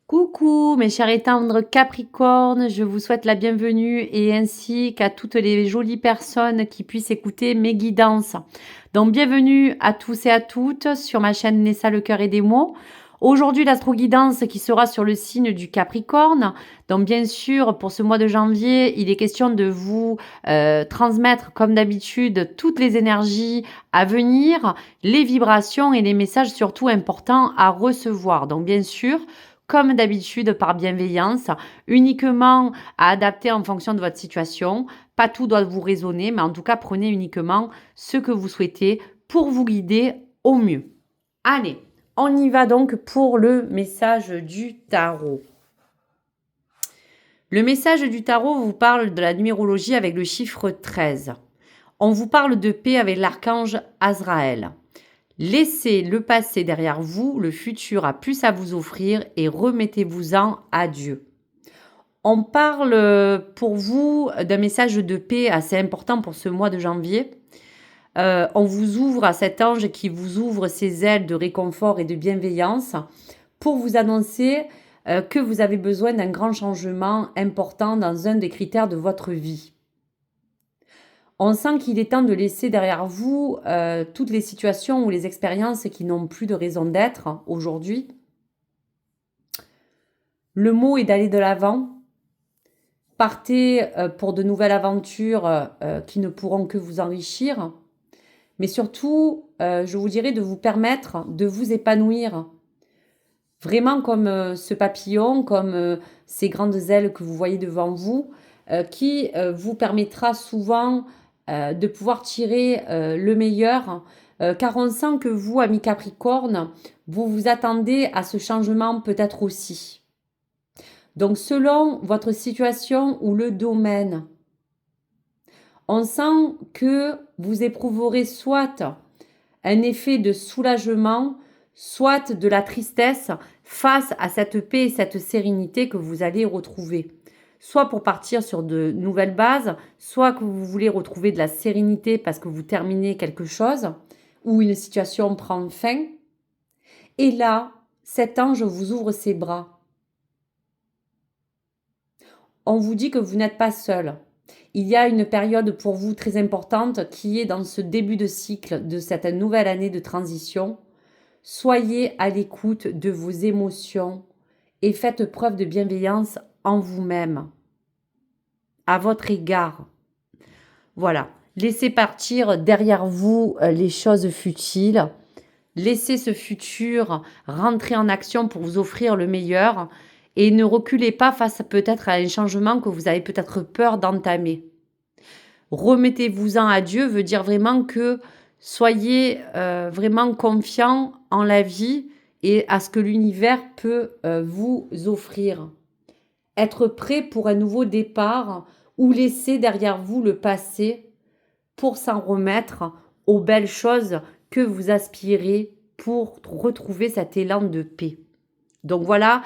Coucou mes chers et tendres Capricornes, je vous souhaite la bienvenue et ainsi qu'à toutes les jolies personnes qui puissent écouter mes guidances. Donc bienvenue à tous et à toutes sur ma chaîne Nessa le cœur et des mots. Aujourd'hui l'astro-guidance qui sera sur le signe du Capricorne. Donc bien sûr pour ce mois de janvier il est question de vous transmettre comme d'habitude toutes les énergies à venir, les vibrations et les messages surtout importants à recevoir. Donc bien sûr comme d'habitude par bienveillance, uniquement à adapter en fonction de votre situation. Pas tout doit vous résonner, mais en tout cas, prenez uniquement ce que vous souhaitez pour vous guider au mieux. Allez, on y va donc pour le message du tarot. Le message du tarot vous parle de la numérologie avec le chiffre 13. On vous parle de paix avec l'archange Azraël. Laissez le passé derrière vous, le futur a plus à vous offrir et remettez-vous-en à Dieu. On parle pour vous d'un message de paix assez important pour ce mois de janvier. On vous ouvre à cet ange qui vous ouvre ses ailes de réconfort et de bienveillance pour vous annoncer que vous avez besoin d'un grand changement important dans un des critères de votre vie. On sent qu'il est temps de laisser derrière vous toutes les situations ou les expériences qui n'ont plus de raison d'être aujourd'hui. Le mot est d'aller de l'avant. Partez pour de nouvelles aventures qui ne pourront que vous enrichir. Mais surtout, je vous dirais de vous permettre de vous épanouir. Vraiment comme ce papillon, comme ces grandes ailes que vous voyez devant vous, qui vous permettra souvent de pouvoir tirer le meilleur, car on sent que vous, amis Capricorne, vous vous attendez à ce changement peut-être aussi. Donc selon votre situation ou le domaine, on sent que vous éprouverez soit un effet de soulagement, soit de la tristesse face à cette paix et cette sérénité que vous allez retrouver. Soit pour partir sur de nouvelles bases, soit que vous voulez retrouver de la sérénité parce que vous terminez quelque chose ou une situation prend fin. Et là, cet ange vous ouvre ses bras. On vous dit que vous n'êtes pas seul. Il y a une période pour vous très importante qui est dans ce début de cycle de cette nouvelle année de transition. Soyez à l'écoute de vos émotions et faites preuve de bienveillance en vous-même, à votre égard. Voilà, laissez partir derrière vous les choses futiles. Laissez ce futur rentrer en action pour vous offrir le meilleur et ne reculez pas face peut-être à un changement que vous avez peut-être peur d'entamer. Remettez-vous-en à Dieu veut dire vraiment que soyez vraiment confiants en la vie et à ce que l'univers peut vous offrir. Être prêt pour un nouveau départ ou laisser derrière vous le passé pour s'en remettre aux belles choses que vous aspirez pour retrouver cet élan de paix. Donc voilà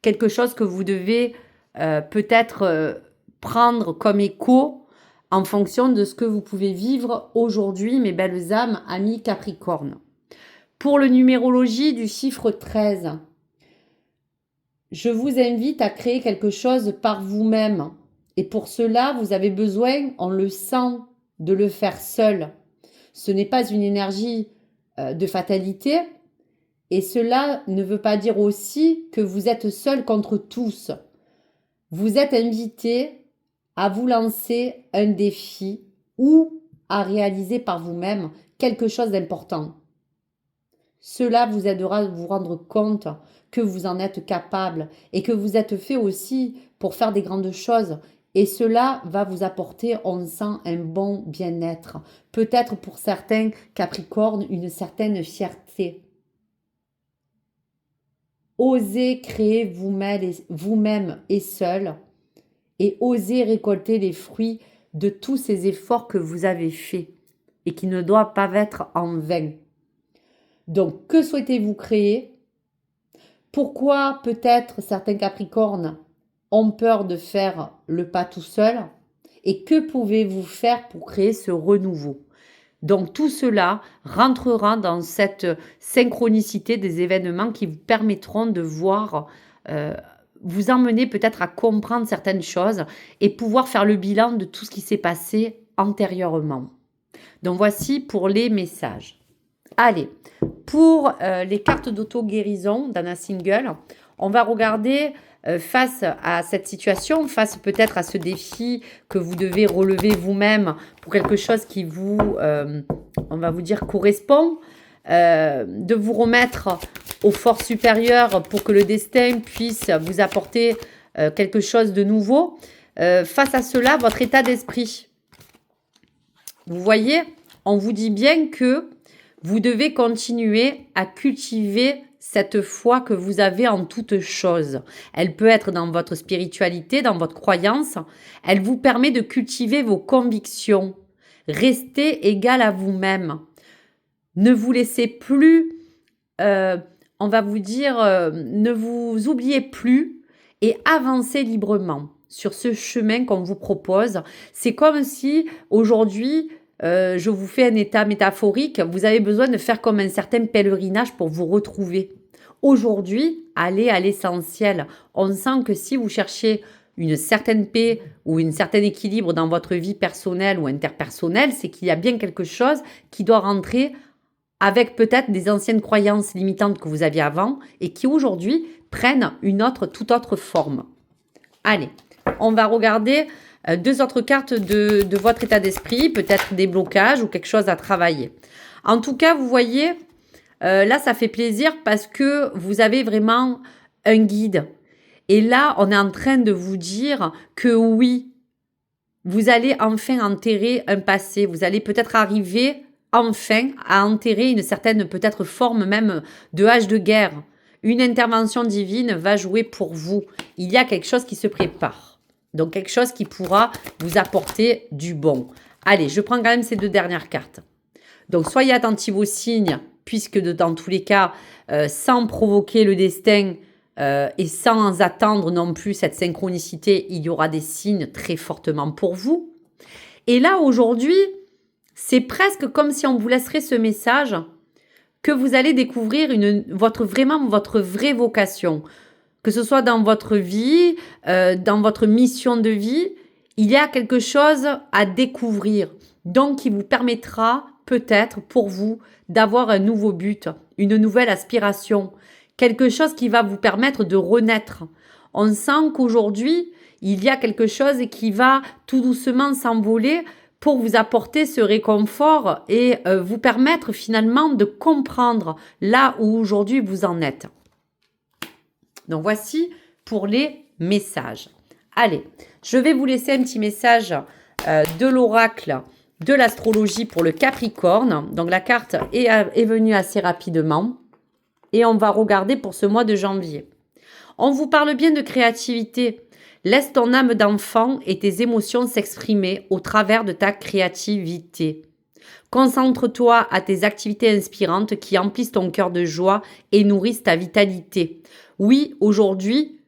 quelque chose que vous devez peut-être prendre comme écho en fonction de ce que vous pouvez vivre aujourd'hui, mes belles âmes, amis Capricorne. Pour le numérologie du chiffre 13, je vous invite à créer quelque chose par vous-même. Et pour cela, vous avez besoin, on le sent, de le faire seul. Ce n'est pas une énergie de fatalité. Et cela ne veut pas dire aussi que vous êtes seul contre tous. Vous êtes invité à vous lancer un défi ou à réaliser par vous-même quelque chose d'important. Cela vous aidera à vous rendre compte que vous en êtes capable et que vous êtes fait aussi pour faire des grandes choses. Et cela va vous apporter, on sent, un bon bien-être. Peut-être pour certains Capricornes, une certaine fierté. Osez créer vous-même et seul et osez récolter les fruits de tous ces efforts que vous avez faits et qui ne doivent pas être en vain. Donc, que souhaitez-vous créer? Pourquoi peut-être certains Capricornes ont peur de faire le pas tout seul? Et que pouvez-vous faire pour créer ce renouveau? Donc tout cela rentrera dans cette synchronicité des événements qui vous permettront de voir, vous emmener peut-être à comprendre certaines choses et pouvoir faire le bilan de tout ce qui s'est passé antérieurement. Donc voici pour les messages. Allez, pour les cartes d'auto-guérison d'Anna Single, on va regarder face à cette situation, face peut-être à ce défi que vous devez relever vous-même pour quelque chose qui vous, on va vous dire, correspond, de vous remettre aux forces supérieures pour que le destin puisse vous apporter quelque chose de nouveau. Face à cela, votre état d'esprit. Vous voyez, on vous dit bien que vous devez continuer à cultiver cette foi que vous avez en toute chose. Elle peut être dans votre spiritualité, dans votre croyance. Elle vous permet de cultiver vos convictions. Restez égal à vous-même. Ne vous laissez plus, on va vous dire, ne vous oubliez plus et avancez librement sur ce chemin qu'on vous propose. C'est comme si aujourd'hui, je vous fais un état métaphorique, vous avez besoin de faire comme un certain pèlerinage pour vous retrouver. Aujourd'hui, allez à l'essentiel. On sent que si vous cherchez une certaine paix ou un certain équilibre dans votre vie personnelle ou interpersonnelle, c'est qu'il y a bien quelque chose qui doit rentrer avec peut-être des anciennes croyances limitantes que vous aviez avant et qui aujourd'hui prennent toute autre forme. Allez, on va regarder deux autres cartes de votre état d'esprit, peut-être des blocages ou quelque chose à travailler. En tout cas, vous voyez, là, ça fait plaisir parce que vous avez vraiment un guide. Et là, on est en train de vous dire que oui, vous allez enfin enterrer un passé. Vous allez peut-être arriver enfin à enterrer une certaine peut-être forme même de hache de guerre. Une intervention divine va jouer pour vous. Il y a quelque chose qui se prépare. Donc quelque chose qui pourra vous apporter du bon. Allez, je prends quand même ces deux dernières cartes. Donc soyez attentifs aux signes, puisque dans tous les cas, sans provoquer le destin et sans attendre non plus cette synchronicité, il y aura des signes très fortement pour vous. Et là, aujourd'hui, c'est presque comme si on vous laisserait ce message que vous allez découvrir votre vraie vocation. Que ce soit dans votre vie, dans votre mission de vie, il y a quelque chose à découvrir. Donc, qui vous permettra peut-être pour vous d'avoir un nouveau but, une nouvelle aspiration. Quelque chose qui va vous permettre de renaître. On sent qu'aujourd'hui, il y a quelque chose qui va tout doucement s'envoler pour vous apporter ce réconfort et vous permettre finalement de comprendre là où aujourd'hui vous en êtes. Donc voici pour les messages. Allez, je vais vous laisser un petit message de l'oracle de l'astrologie pour le Capricorne. Donc la carte est venue assez rapidement et on va regarder pour ce mois de janvier. On vous parle bien de créativité. Laisse ton âme d'enfant et tes émotions s'exprimer au travers de ta créativité. Concentre-toi à tes activités inspirantes qui emplissent ton cœur de joie et nourrissent ta vitalité. Oui, aujourd'hui,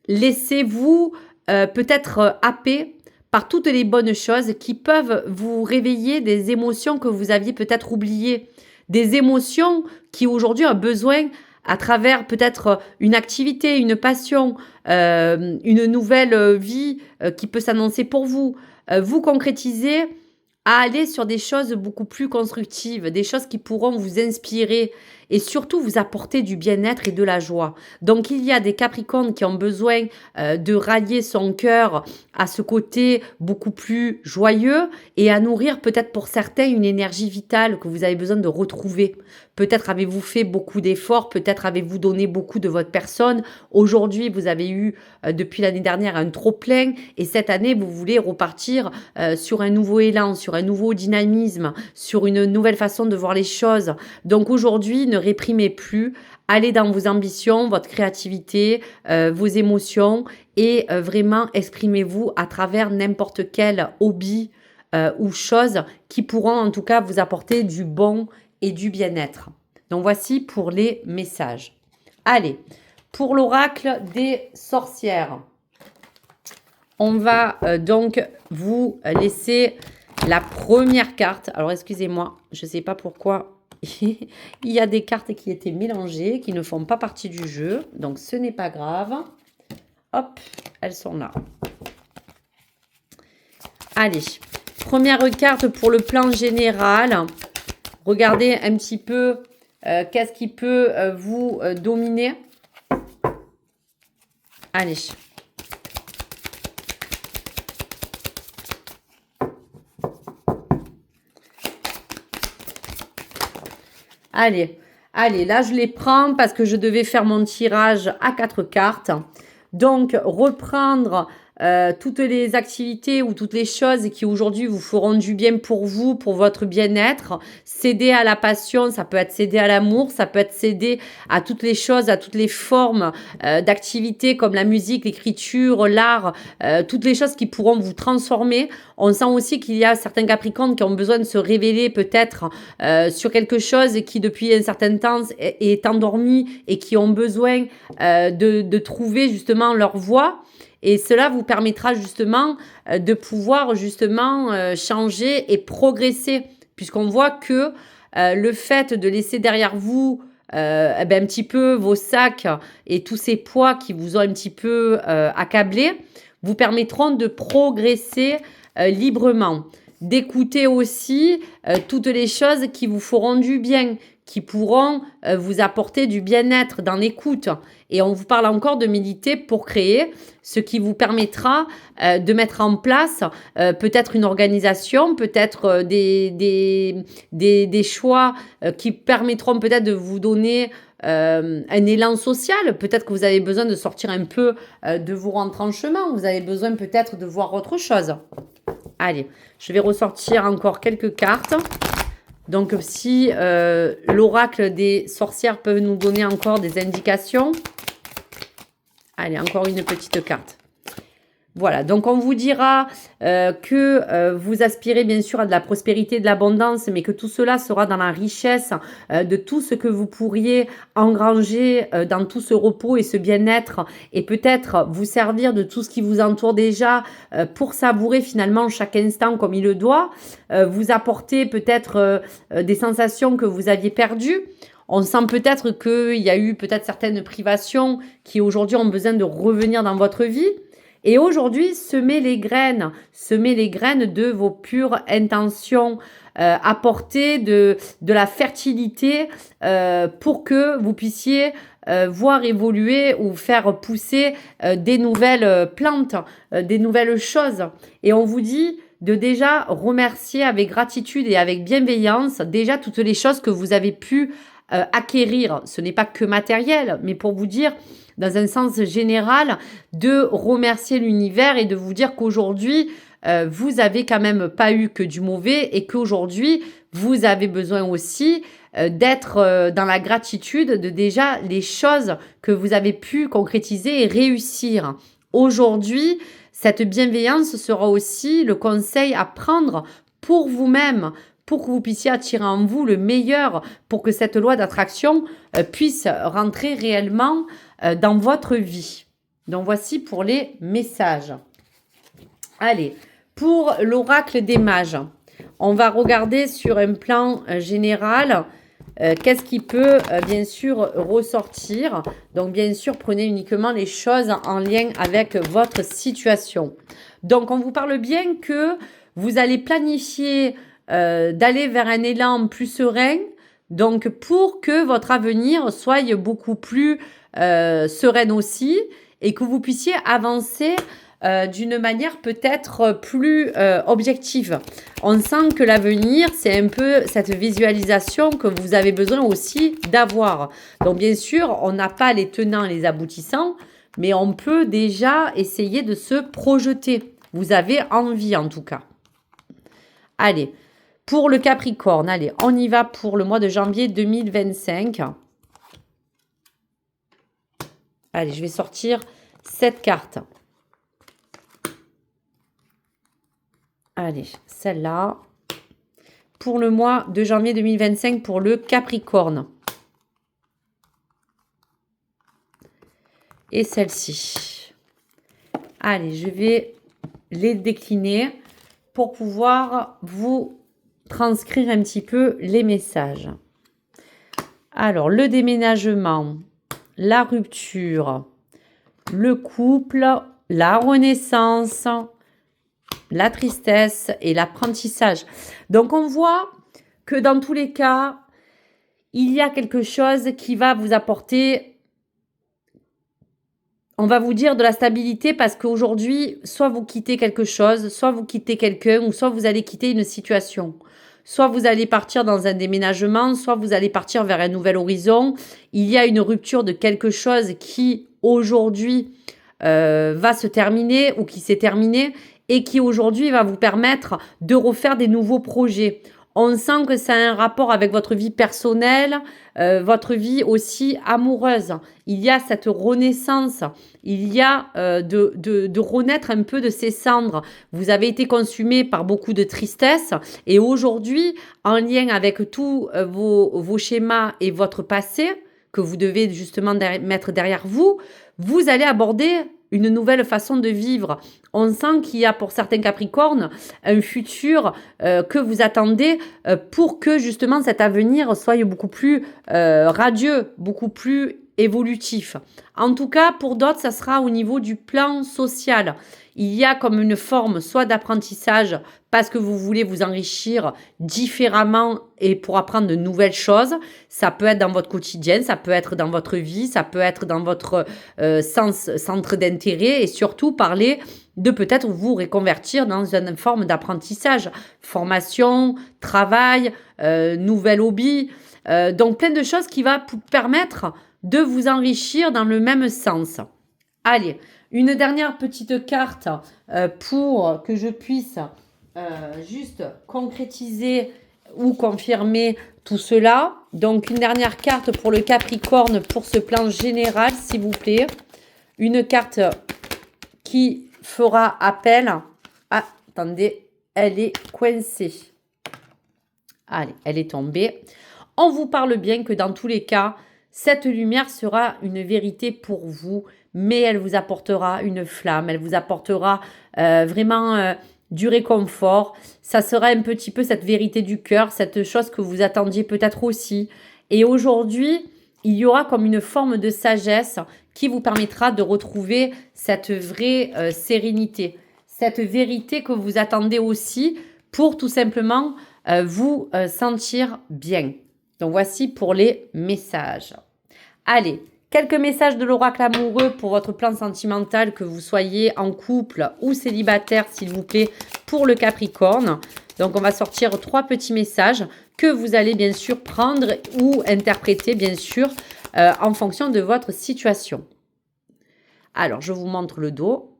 laissez-vous peut-être happer par toutes les bonnes choses qui peuvent vous réveiller des émotions que vous aviez peut-être oubliées. Des émotions qui aujourd'hui ont besoin à travers peut-être une activité, une passion, une nouvelle vie qui peut s'annoncer pour vous. Vous concrétiser à aller sur des choses beaucoup plus constructives, des choses qui pourront vous inspirer et surtout vous apporter du bien-être et de la joie. Donc il y a des Capricornes qui ont besoin de rallier son cœur à ce côté beaucoup plus joyeux et à nourrir peut-être pour certains une énergie vitale que vous avez besoin de retrouver. Peut-être avez-vous fait beaucoup d'efforts, peut-être avez-vous donné beaucoup de votre personne. Aujourd'hui, vous avez eu depuis l'année dernière un trop-plein et cette année, vous voulez repartir sur un nouveau élan, sur un nouveau dynamisme, sur une nouvelle façon de voir les choses. Donc aujourd'hui, ne réprimez plus, allez dans vos ambitions, votre créativité, vos émotions et vraiment exprimez-vous à travers n'importe quel hobby ou chose qui pourront en tout cas vous apporter du bon et du bien-être. Donc voici pour les messages. Allez, pour l'oracle des sorcières, on va donc vous laisser la première carte. Alors, excusez-moi, je ne sais pas pourquoi il y a des cartes qui étaient mélangées, qui ne font pas partie du jeu. Donc, ce n'est pas grave. Hop, elles sont là. Allez, première carte pour le plan général. Regardez un petit peu qu'est-ce qui peut vous dominer. Allez. Allez, là je les prends parce que je devais faire mon tirage à 4 cartes. Donc, reprendre toutes les activités ou toutes les choses qui aujourd'hui vous feront du bien pour vous, pour votre bien-être. Céder à la passion, ça peut être céder à l'amour, ça peut être céder à toutes les choses, à toutes les formes d'activités comme la musique, l'écriture, l'art, toutes les choses qui pourront vous transformer. On sent aussi qu'il y a certains Capricornes qui ont besoin de se révéler peut-être sur quelque chose qui depuis un certain temps est endormi et qui ont besoin de trouver justement leur voie. Et cela vous permettra justement de pouvoir justement changer et progresser. Puisqu'on voit que le fait de laisser derrière vous un petit peu vos sacs et tous ces poids qui vous ont un petit peu accablé, vous permettront de progresser librement. D'écouter aussi toutes les choses qui vous feront du bien, qui pourront vous apporter du bien-être dans l'écoute. Et on vous parle encore de méditer pour créer, ce qui vous permettra de mettre en place peut-être une organisation, peut-être des choix qui permettront peut-être de vous donner un élan social. Peut-être que vous avez besoin de sortir un peu de vos retranchements. Vous avez besoin peut-être de voir autre chose. Allez, je vais ressortir encore quelques cartes. Donc, si l'oracle des sorcières peut nous donner encore des indications. Allez, encore une petite carte. Voilà, donc on vous dira que vous aspirez bien sûr à de la prospérité, de l'abondance, mais que tout cela sera dans la richesse de tout ce que vous pourriez engranger dans tout ce repos et ce bien-être, et peut-être vous servir de tout ce qui vous entoure déjà pour savourer finalement chaque instant comme il le doit, vous apporter peut-être des sensations que vous aviez perdues. On sent peut-être qu'il y a eu peut-être certaines privations qui aujourd'hui ont besoin de revenir dans votre vie. Et aujourd'hui, semez les graines de vos pures intentions, apportez de la fertilité pour que vous puissiez voir évoluer ou faire pousser des nouvelles plantes, des nouvelles choses. Et on vous dit de déjà remercier avec gratitude et avec bienveillance déjà toutes les choses que vous avez pu acquérir. Ce n'est pas que matériel, mais pour vous dire dans un sens général, de remercier l'univers et de vous dire qu'aujourd'hui, vous avez quand même pas eu que du mauvais et qu'aujourd'hui, vous avez besoin aussi d'être dans la gratitude de déjà les choses que vous avez pu concrétiser et réussir. Aujourd'hui, cette bienveillance sera aussi le conseil à prendre pour vous-même, pour que vous puissiez attirer en vous le meilleur, pour que cette loi d'attraction puisse rentrer réellement dans votre vie. Donc voici pour les messages. Allez, pour l'oracle des mages, on va regarder sur un plan général qu'est-ce qui peut bien sûr ressortir. Donc bien sûr, prenez uniquement les choses en lien avec votre situation. Donc on vous parle bien que vous allez planifier d'aller vers un élan plus serein, donc pour que votre avenir soit beaucoup plus sereine aussi et que vous puissiez avancer d'une manière peut-être plus objective. On sent que l'avenir, c'est un peu cette visualisation que vous avez besoin aussi d'avoir. Donc bien sûr, on n'a pas les tenants et les aboutissants, mais on peut déjà essayer de se projeter. Vous avez envie en tout cas. Allez, pour le Capricorne, allez, on y va pour le mois de janvier 2025. Allez, je vais sortir cette carte. Allez, celle-là. Pour le mois de janvier 2025, pour le Capricorne. Et celle-ci. Allez, je vais les décliner pour pouvoir vous transcrire un petit peu les messages. Alors, le déménagement, la rupture, le couple, la renaissance, la tristesse et l'apprentissage. Donc, on voit que dans tous les cas, il y a quelque chose qui va vous apporter, on va vous dire, de la stabilité, parce qu'aujourd'hui, soit vous quittez quelque chose, soit vous quittez quelqu'un, ou soit vous allez quitter une situation. Soit vous allez partir dans un déménagement, soit vous allez partir vers un nouvel horizon. Il y a une rupture de quelque chose qui, aujourd'hui, va se terminer ou qui s'est terminé et qui, aujourd'hui, va vous permettre de refaire des nouveaux projets. On sent que ça a un rapport avec votre vie personnelle, votre vie aussi amoureuse. Il y a cette renaissance, il y a de renaître un peu de ses cendres. Vous avez été consumé par beaucoup de tristesse et aujourd'hui, en lien avec tous vos schémas et votre passé, que vous devez justement mettre derrière vous, vous allez aborder une nouvelle façon de vivre. On sent qu'il y a pour certains Capricornes un futur que vous attendez pour que justement cet avenir soit beaucoup plus radieux, beaucoup plus évolutif. En tout cas, pour d'autres, ça sera au niveau du plan social. Il y a comme une forme soit d'apprentissage parce que vous voulez vous enrichir différemment et pour apprendre de nouvelles choses. Ça peut être dans votre quotidien, ça peut être dans votre vie, ça peut être dans votre centre d'intérêt et surtout parler de peut-être vous reconvertir dans une forme d'apprentissage, formation, travail, nouvel hobby. Donc plein de choses qui va vous permettre de vous enrichir dans le même sens. Allez, une dernière petite carte pour que je puisse juste concrétiser ou confirmer tout cela. Donc, une dernière carte pour le Capricorne pour ce plan général, s'il vous plaît. Une carte qui fera appel. Ah, attendez, elle est coincée. Allez, elle est tombée. On vous parle bien que dans tous les cas, cette lumière sera une vérité pour vous, mais elle vous apportera une flamme, elle vous apportera vraiment du réconfort. Ça sera un petit peu cette vérité du cœur, cette chose que vous attendiez peut-être aussi. Et aujourd'hui, il y aura comme une forme de sagesse qui vous permettra de retrouver cette vraie sérénité, cette vérité que vous attendez aussi pour tout simplement vous sentir bien. Donc, voici pour les messages. Allez, quelques messages de l'oracle amoureux pour votre plan sentimental, que vous soyez en couple ou célibataire, s'il vous plaît, pour le Capricorne. Donc, on va sortir 3 petits messages que vous allez bien sûr prendre ou interpréter, bien sûr, en fonction de votre situation. Alors, je vous montre le dos.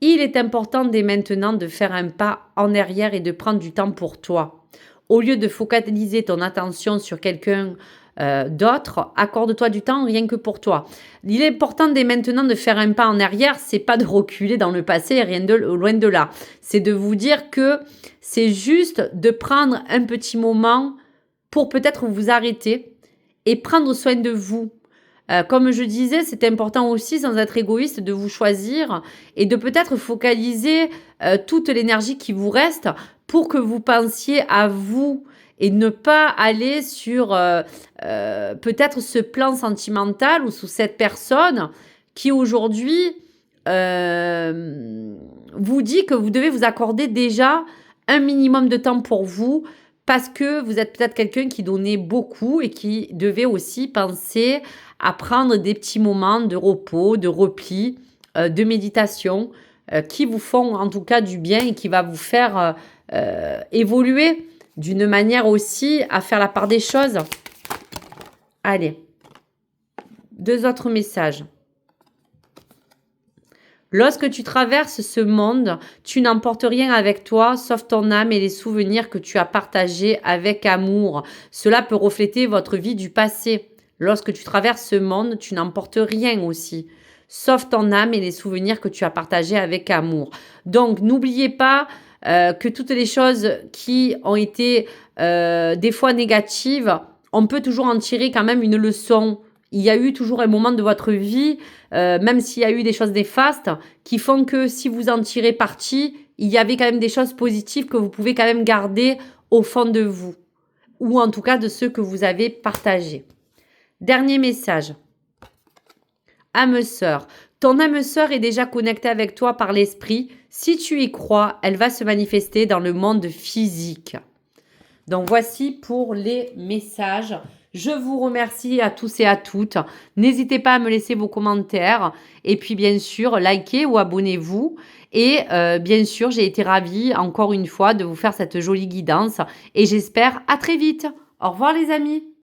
Il est important dès maintenant de faire un pas en arrière et de prendre du temps pour toi. Au lieu de focaliser ton attention sur quelqu'un d'autre, accorde-toi du temps rien que pour toi. Il est important dès maintenant de faire un pas en arrière, c'est pas de reculer dans le passé, loin de là. C'est de vous dire que c'est juste de prendre un petit moment pour peut-être vous arrêter et prendre soin de vous. Comme je disais, c'est important aussi, sans être égoïste, de vous choisir et de peut-être focaliser toute l'énergie qui vous reste pour que vous pensiez à vous et ne pas aller sur peut-être ce plan sentimental ou sous cette personne qui aujourd'hui vous dit que vous devez vous accorder déjà un minimum de temps pour vous parce que vous êtes peut-être quelqu'un qui donnait beaucoup et qui devait aussi penser à prendre des petits moments de repos, de repli, de méditation qui vous font en tout cas du bien et qui va vous faire évoluer d'une manière aussi à faire la part des choses. Allez, 2 autres messages. Lorsque tu traverses ce monde, tu n'emportes rien avec toi, sauf ton âme et les souvenirs que tu as partagés avec amour. Cela peut refléter votre vie du passé. Lorsque tu traverses ce monde, tu n'emportes rien aussi, sauf ton âme et les souvenirs que tu as partagés avec amour. Donc, n'oubliez pas que toutes les choses qui ont été des fois négatives, on peut toujours en tirer quand même une leçon il y a eu toujours un moment de votre vie, même s'il y a eu des choses néfastes, qui font que si vous en tirez parti, il y avait quand même des choses positives que vous pouvez quand même garder au fond de vous, ou en tout cas de ceux que vous avez partagés. Dernier message. Âme sœur. Ton âme sœur est déjà connectée avec toi par l'esprit. Si tu y crois, elle va se manifester dans le monde physique. Donc voici pour les messages. Je vous remercie à tous et à toutes. N'hésitez pas à me laisser vos commentaires. Et puis bien sûr, likez ou abonnez-vous. Et bien sûr, j'ai été ravie encore une fois de vous faire cette jolie guidance. Et j'espère à très vite. Au revoir les amis.